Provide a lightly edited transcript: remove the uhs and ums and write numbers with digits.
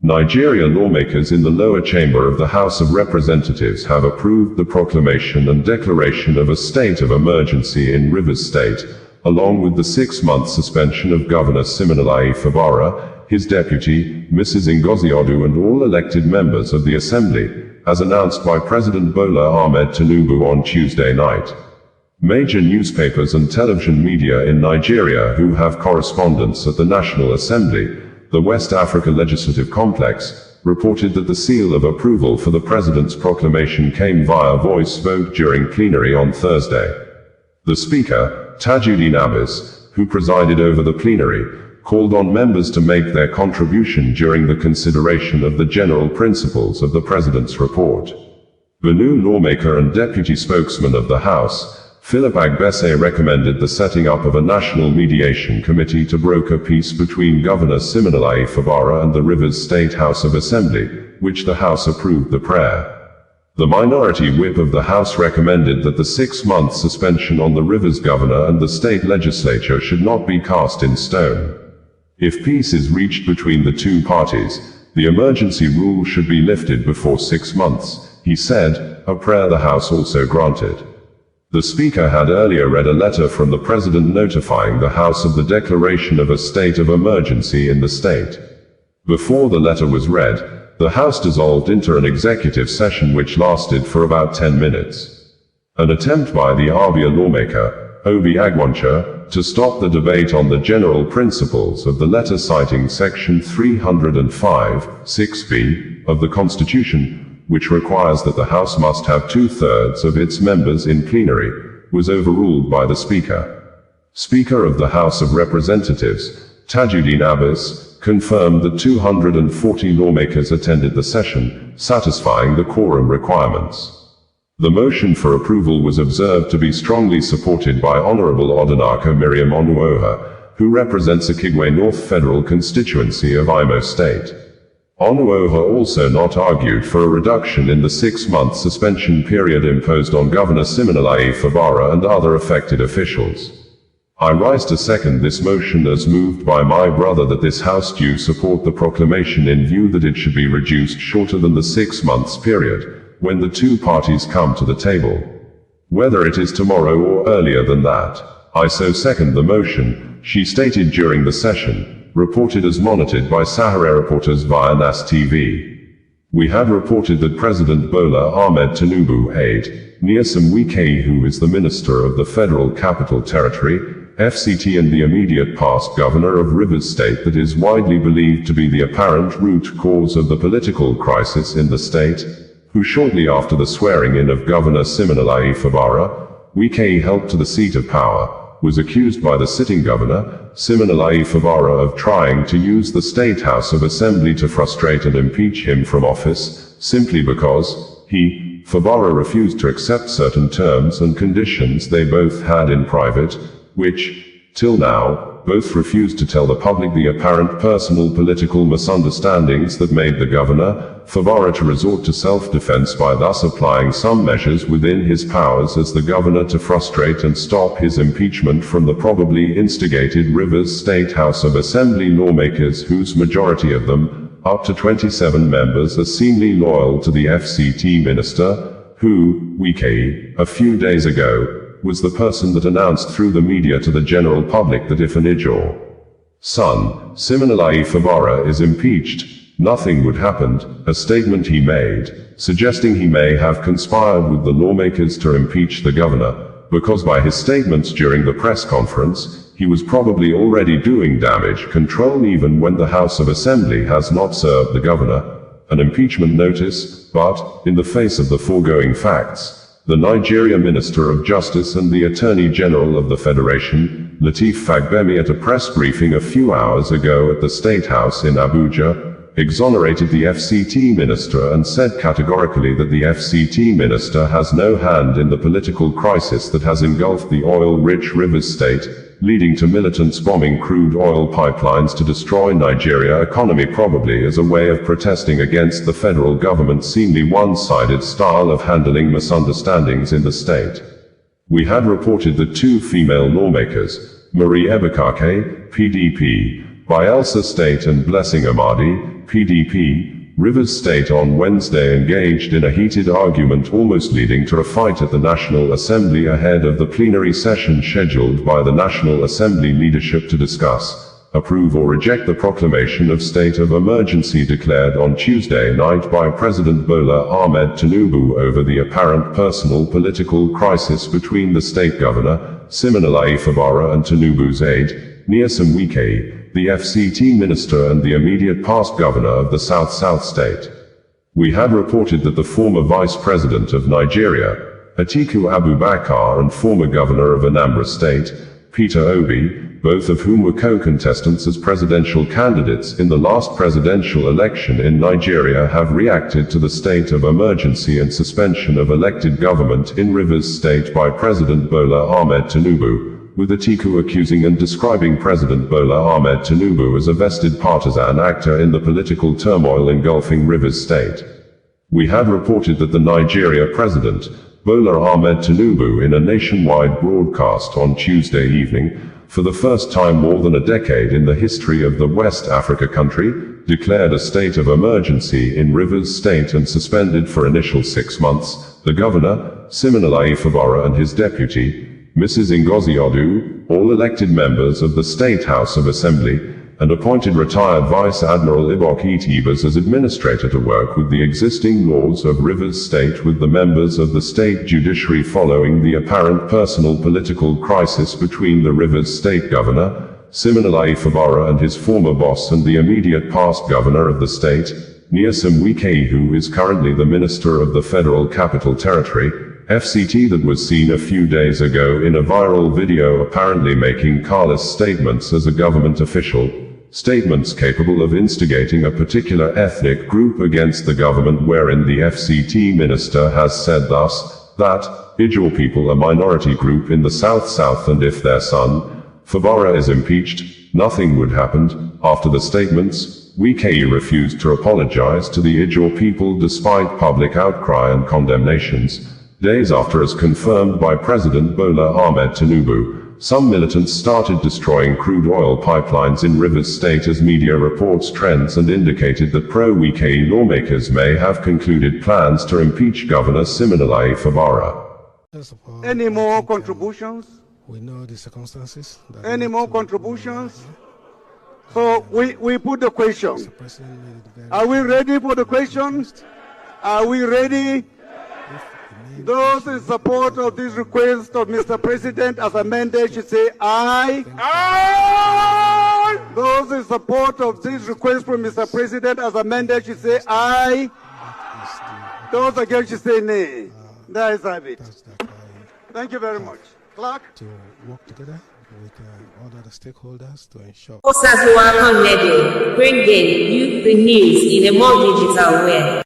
Nigeria lawmakers in the lower chamber of the House of Representatives have approved the proclamation and declaration of a state of emergency in Rivers State, along with the 6-month suspension of Governor Siminalayi Fubara, his deputy, Mrs. Ngozi Odu, and all elected members of the Assembly, as announced by President Bola Ahmed Tinubu on Tuesday night. Major newspapers and television media in Nigeria who have correspondents at the National Assembly, the West Africa Legislative Complex, reported that the seal of approval for the President's proclamation came via voice vote during plenary on Thursday. The Speaker, Tajuddin Abbas, who presided over the plenary, called on members to make their contribution during the consideration of the general principles of the President's report. The new lawmaker and deputy spokesman of the House, Philip Agbese, recommended the setting up of a national mediation committee to broker peace between Governor Siminalayi Fubara and the Rivers State House of Assembly, which the House approved the prayer. The minority whip of the House recommended that the 6-month suspension on the Rivers governor and the state legislature should not be cast in stone. If peace is reached between the two parties, the emergency rule should be lifted before 6 months, he said, a prayer the House also granted. The Speaker had earlier read a letter from the President notifying the House of the declaration of a state of emergency in the state. Before the letter was read, the House dissolved into an executive session which lasted for about 10 minutes. An attempt by the Abia lawmaker, Obi Agwancha, to stop the debate on the general principles of the letter, citing Section 305, 6b, of the Constitution, which requires that the House must have 2/3 of its members in plenary, was overruled by the Speaker. Speaker of the House of Representatives, Tajuddin Abbas, confirmed that 240 lawmakers attended the session, satisfying the quorum requirements. The motion for approval was observed to be strongly supported by Honorable Odinaka Miriam Onuoha, who represents Ikigwe North Federal Constituency of Imo State. Onuoha also not argued for a reduction in the 6-month suspension period imposed on Governor Siminalayi Fubara and other affected officials. I rise to second this motion as moved by my brother that this House do support the proclamation in view that it should be reduced shorter than the 6 months period, when the two parties come to the table. Whether it is tomorrow or earlier than that, I so second the motion, she stated during the session, reported as monitored by Sahara reporters via NAS TV. We had reported that President Bola Ahmed Tinubu aide, Nyesom Wike, who is the Minister of the Federal Capital Territory, FCT, and the immediate past Governor of Rivers State, that is widely believed to be the apparent root cause of the political crisis in the state, who shortly after the swearing-in of Governor Siminalayi Fubara, Wike helped to the seat of power, was accused by the sitting governor, Siminalayi Fubara, of trying to use the State House of Assembly to frustrate and impeach him from office, simply because he, Fubara, refused to accept certain terms and conditions they both had in private, which, till now, both refused to tell the public the apparent personal political misunderstandings that made the governor, Fubara, to resort to self-defense by thus applying some measures within his powers as the governor to frustrate and stop his impeachment from the probably instigated Rivers State House of Assembly lawmakers, whose majority of them, up to 27 members, are seemingly loyal to the FCT minister, who, Wike, a few days ago, was the person that announced through the media to the general public that if an Ijaw son, Siminalayi Fubara, is impeached, nothing would happen, a statement he made, suggesting he may have conspired with the lawmakers to impeach the governor, because by his statements during the press conference, he was probably already doing damage control even when the House of Assembly has not served the governor an impeachment notice, but, in the face of the foregoing facts, the Nigeria Minister of Justice and the Attorney General of the Federation, Lateef Fagbemi, at a press briefing a few hours ago at the State House in Abuja, exonerated the FCT minister and said categorically that the FCT minister has no hand in the political crisis that has engulfed the oil-rich Rivers State, leading to militants bombing crude oil pipelines to destroy Nigeria's economy, probably as a way of protesting against the federal government's seemingly one-sided style of handling misunderstandings in the state. We had reported that two female lawmakers, Marie Ebekake, PDP, Bayelsa State and Blessing Amadi, PDP, Rivers State on Wednesday engaged in a heated argument almost leading to a fight at the National Assembly ahead of the plenary session scheduled by the National Assembly leadership to discuss, approve or reject the proclamation of state of emergency declared on Tuesday night by President Bola Ahmed Tinubu over the apparent personal political crisis between the state governor, Siminalayi Fubara, and Tinubu's aide, Nyesom Wike, the FCT minister and the immediate past governor of the South state. We had reported that the former vice president of Nigeria, Atiku Abubakar, and former governor of Anambra State, Peter Obi, both of whom were co-contestants as presidential candidates in the last presidential election in Nigeria, have reacted to the state of emergency and suspension of elected government in Rivers State by President Bola Ahmed Tinubu, with Atiku accusing and describing President Bola Ahmed Tinubu as a vested partisan actor in the political turmoil engulfing Rivers State. We had reported that the Nigeria president, Bola Ahmed Tinubu, in a nationwide broadcast on Tuesday evening, for the first time more than a decade in the history of the West Africa country, declared a state of emergency in Rivers State and suspended for initial 6 months the governor, Siminalayi Fubara, and his deputy, Mrs. Ngozi Odu, all elected members of the State House of Assembly, and appointed retired Vice Admiral Ibok Itibas as administrator to work with the existing laws of Rivers State with the members of the state judiciary following the apparent personal political crisis between the Rivers State governor, Siminalayi Fubara, and his former boss and the immediate past governor of the state, Nyesom Wike, who is currently the Minister of the Federal Capital Territory, FCT, that was seen a few days ago in a viral video apparently making careless statements as a government official, statements capable of instigating a particular ethnic group against the government, wherein the FCT minister has said thus, that Ijaw people, a minority group in the South, and if their son, Fubara, is impeached, nothing would happen. After the statements, Wike refused to apologize to the Ijaw people despite public outcry and condemnations. Days after, as confirmed by President Bola Ahmed Tinubu, some militants started destroying crude oil pipelines in Rivers State as media reports trends and indicated that pro-Wike lawmakers may have concluded plans to impeach Governor Siminalayi Fubara. Any more contributions? We know the circumstances. Any more contributions? So we put the question. Are we ready for the question? Are we ready? Those in support of this request of Mr. President as amended should say aye. Aye. Those in support of this request from Mr. President as amended should say aye. Those against should say nay. There is it. Thank you very much. Clerk. To work together with all other stakeholders to ensure. Bringing you the news in a more digital way.